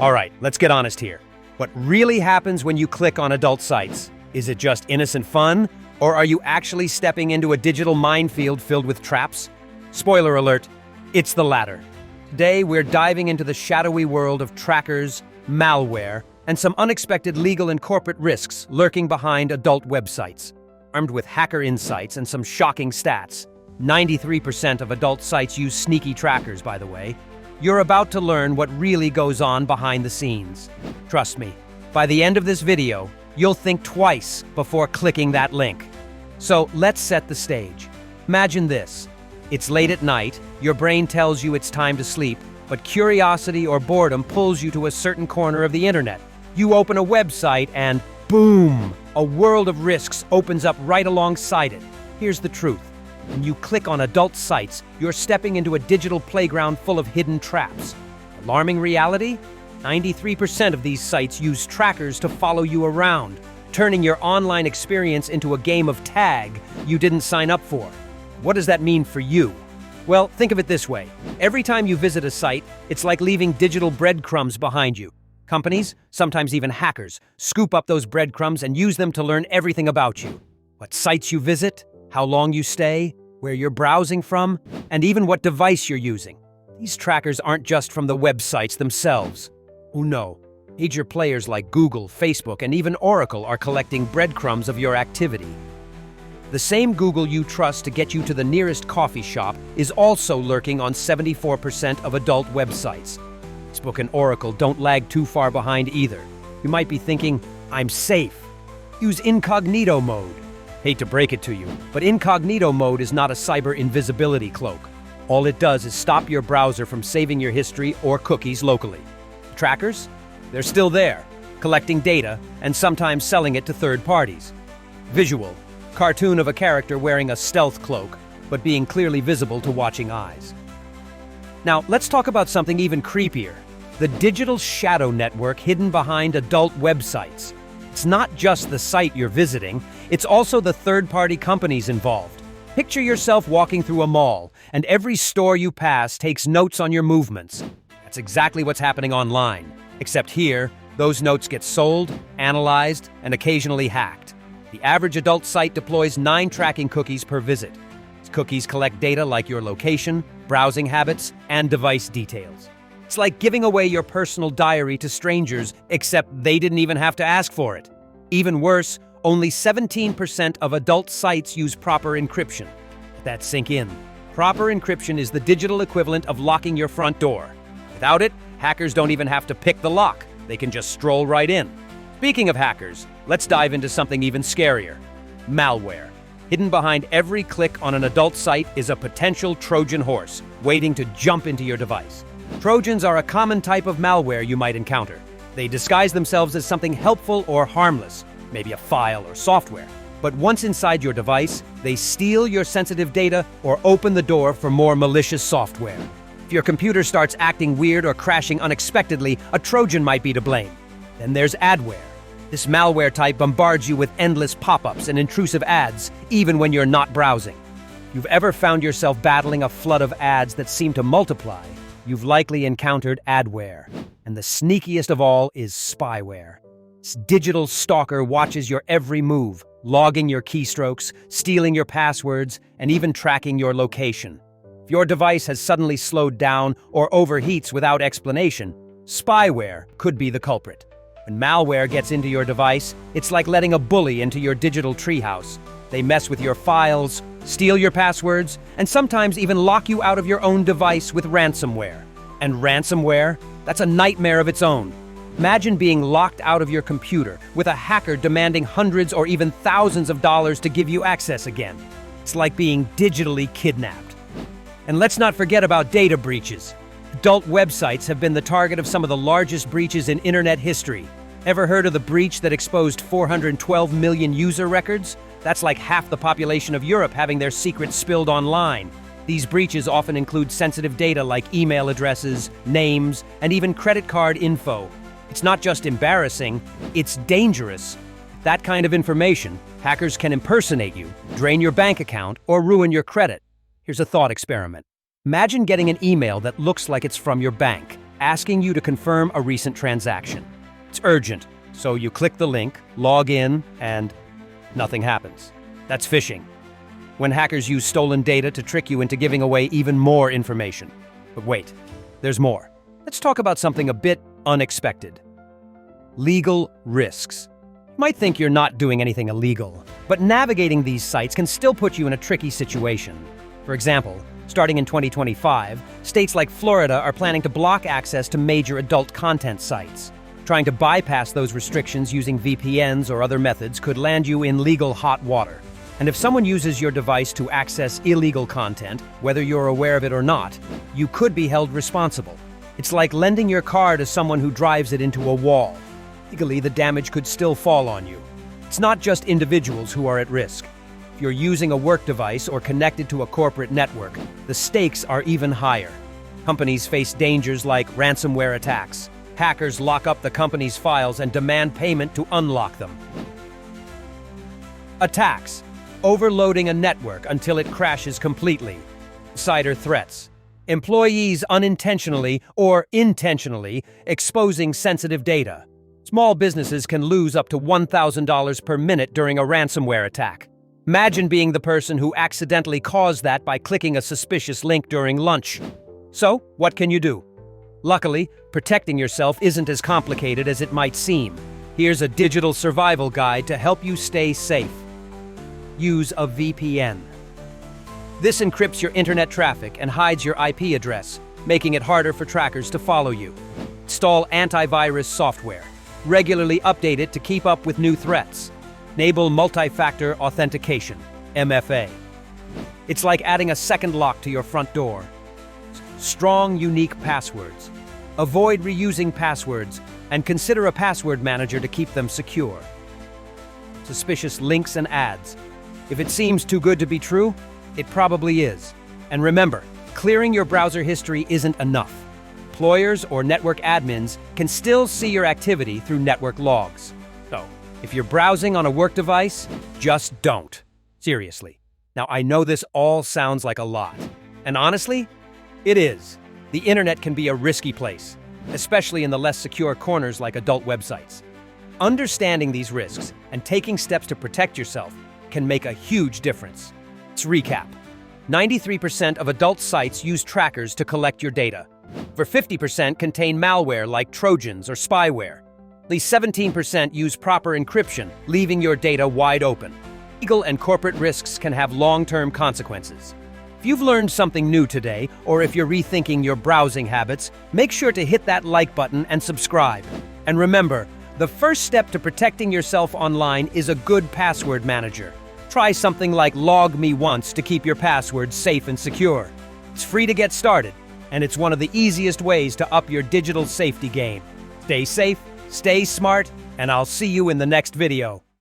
All right, let's get honest here. What really happens when you click on adult sites? Is it just innocent fun? Or are you actually stepping into a digital minefield filled with traps? Spoiler alert, it's the latter. Today, we're diving into the shadowy world of trackers, malware, and some unexpected legal and corporate risks lurking behind adult websites. Armed with hacker insights and some shocking stats, 93% of adult sites use sneaky trackers, by the way. You're about to learn what really goes on behind the scenes. Trust me, by the end of this video, you'll think twice before clicking that link. So let's set the stage. Imagine this. It's late at night, your brain tells you it's time to sleep, but curiosity or boredom pulls you to a certain corner of the internet. You open a website and boom! A world of risks opens up right alongside it. Here's the truth. When you click on adult sites, you're stepping into a digital playground full of hidden traps. Alarming reality? 93% of these sites use trackers to follow you around, turning your online experience into a game of tag you didn't sign up for. What does that mean for you? Well, think of it this way. Every time you visit a site, it's like leaving digital breadcrumbs behind you. Companies, sometimes even hackers, scoop up those breadcrumbs and use them to learn everything about you. What sites you visit, how long you stay, where you're browsing from, and even what device you're using. These trackers aren't just from the websites themselves. Oh no, major players like Google, Facebook, and even Oracle are collecting breadcrumbs of your activity. The same Google you trust to get you to the nearest coffee shop is also lurking on 74% of adult websites. Facebook and Oracle don't lag too far behind either. You might be thinking, I'm safe. Use incognito mode. Hate to break it to you, but incognito mode is not a cyber invisibility cloak. All it does is stop your browser from saving your history or cookies locally. Trackers? They're still there, collecting data and sometimes selling it to third parties. Visual. Cartoon of a character wearing a stealth cloak, but being clearly visible to watching eyes. Now, let's talk about something even creepier. The digital shadow network hidden behind adult websites. It's not just the site you're visiting, it's also the third-party companies involved. Picture yourself walking through a mall, and every store you pass takes notes on your movements. That's exactly what's happening online. Except here, those notes get sold, analyzed, and occasionally hacked. The average adult site deploys 9 tracking cookies per visit. These cookies collect data like your location, browsing habits, and device details. It's like giving away your personal diary to strangers, except they didn't even have to ask for it. Even worse, only 17% of adult sites use proper encryption. Let that sink in. Proper encryption is the digital equivalent of locking your front door. Without it, hackers don't even have to pick the lock. They can just stroll right in. Speaking of hackers, let's dive into something even scarier. Malware. Hidden behind every click on an adult site is a potential Trojan horse, waiting to jump into your device. Trojans are a common type of malware you might encounter. They disguise themselves as something helpful or harmless, maybe a file or software. But once inside your device, they steal your sensitive data or open the door for more malicious software. If your computer starts acting weird or crashing unexpectedly, a Trojan might be to blame. Then there's adware. This malware type bombards you with endless pop-ups and intrusive ads, even when you're not browsing. If you've ever found yourself battling a flood of ads that seem to multiply, you've likely encountered adware. And the sneakiest of all is spyware. This digital stalker watches your every move, logging your keystrokes, stealing your passwords, and even tracking your location. If your device has suddenly slowed down or overheats without explanation, spyware could be the culprit. When malware gets into your device, it's like letting a bully into your digital treehouse. They mess with your files, steal your passwords, and sometimes even lock you out of your own device with ransomware. And ransomware? That's a nightmare of its own. Imagine being locked out of your computer with a hacker demanding hundreds or even thousands of dollars to give you access again. It's like being digitally kidnapped. And let's not forget about data breaches. Adult websites have been the target of some of the largest breaches in internet history. Ever heard of the breach that exposed 412 million user records? That's like half the population of Europe having their secrets spilled online. These breaches often include sensitive data like email addresses, names, and even credit card info. It's not just embarrassing, it's dangerous. With that kind of information, hackers can impersonate you, drain your bank account, or ruin your credit. Here's a thought experiment. Imagine getting an email that looks like it's from your bank. asking you to confirm a recent transaction. It's urgent, so you click the link, log in, and nothing happens. That's phishing. When hackers use stolen data to trick you into giving away even more information. But wait, there's more. Let's talk about something a bit unexpected. Legal risks. You might think you're not doing anything illegal, but navigating these sites can still put you in a tricky situation. For example, starting in 2025, states like Florida are planning to block access to major adult content sites. Trying to bypass those restrictions using VPNs or other methods could land you in legal hot water. And if someone uses your device to access illegal content, whether you're aware of it or not, you could be held responsible. It's like lending your car to someone who drives it into a wall. Legally, the damage could still fall on you. It's not just individuals who are at risk. If you're using a work device or connected to a corporate network, the stakes are even higher. Companies face dangers like ransomware attacks. Hackers lock up the company's files and demand payment to unlock them. Attacks. Overloading a network until it crashes completely. Insider threats. Employees unintentionally or intentionally exposing sensitive data. Small businesses can lose up to $1,000 per minute during a ransomware attack. Imagine being the person who accidentally caused that by clicking a suspicious link during lunch. So, what can you do? Luckily, protecting yourself isn't as complicated as it might seem. Here's a digital survival guide to help you stay safe. Use a VPN. This encrypts your internet traffic and hides your IP address, making it harder for trackers to follow you. Install antivirus software. Regularly update it to keep up with new threats. Enable multi-factor authentication, MFA. It's like adding a second lock to your front door. Strong, unique passwords. Avoid reusing passwords and consider a password manager to keep them secure. Suspicious links and ads. If it seems too good to be true, it probably is. And remember, clearing your browser history isn't enough. Employers or network admins can still see your activity through network logs. So, if you're browsing on a work device, just don't. Seriously. Now, I know this all sounds like a lot. And honestly, it is. The internet can be a risky place, especially in the less secure corners like adult websites. Understanding these risks and taking steps to protect yourself can make a huge difference. Let's recap. 93% of adult sites use trackers to collect your data. Over 50% contain malware like Trojans or spyware. At least 17% use proper encryption, leaving your data wide open. Legal and corporate risks can have long-term consequences. If you've learned something new today, or if you're rethinking your browsing habits, make sure to hit that like button and subscribe. And remember, the first step to protecting yourself online is a good password manager. Try something like Log Me Once to keep your passwords safe and secure. It's free to get started, and it's one of the easiest ways to up your digital safety game. Stay safe, stay smart, and I'll see you in the next video.